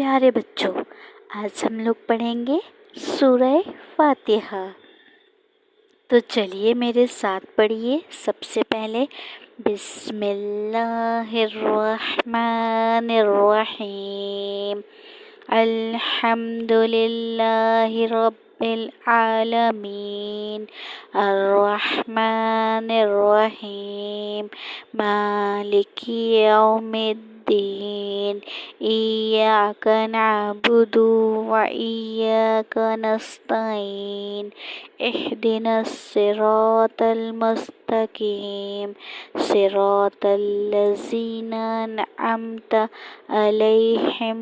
प्यारे बच्चों, आज हम लोग पढ़ेंगे सूरह फातिहा। तो चलिए मेरे साथ पढ़िए। सबसे पहले बिस्मिल्लाहिर्रहमानिर्रहीम। अल्हम्दुलिल्लाहि रब्बिल आलमीन अर्रहमानिर्रहीम मालिकी यौमिद्दीन इय्याका नअबुदु व इय्याका नस्तईन इहदिनस सिरातल मुस्तकीम सिरातल लज़ीना अन्अमता अलैहिम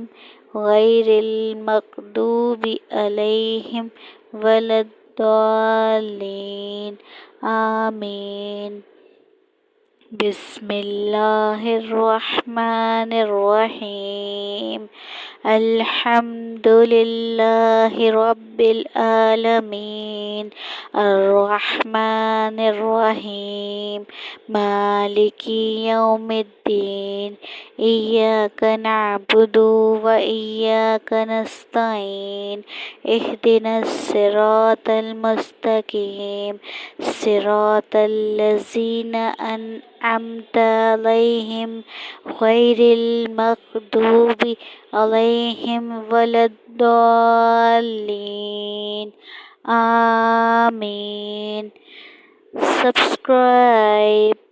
गैरिल मग़दूबि अलैहिम वलद्दाल्लीन। आमीन। बिस्मिल्लाहिर्रहमानिर्रहीम। अल्हम्दुलिल्लाहि रब्बिल आलमीन अर्रहमानिर्रहीम मालिकी यौमिद्दीन इय्याका नअबुदु व इय्याका नस्तईन इहदिनस सिरातल मुस्तकीम सिरातल लज़ीना अन्अमता अलैहिम गैरिल मग़दूबि अलैहिम वलद्दाल्लीन। आमीन। Subscribe.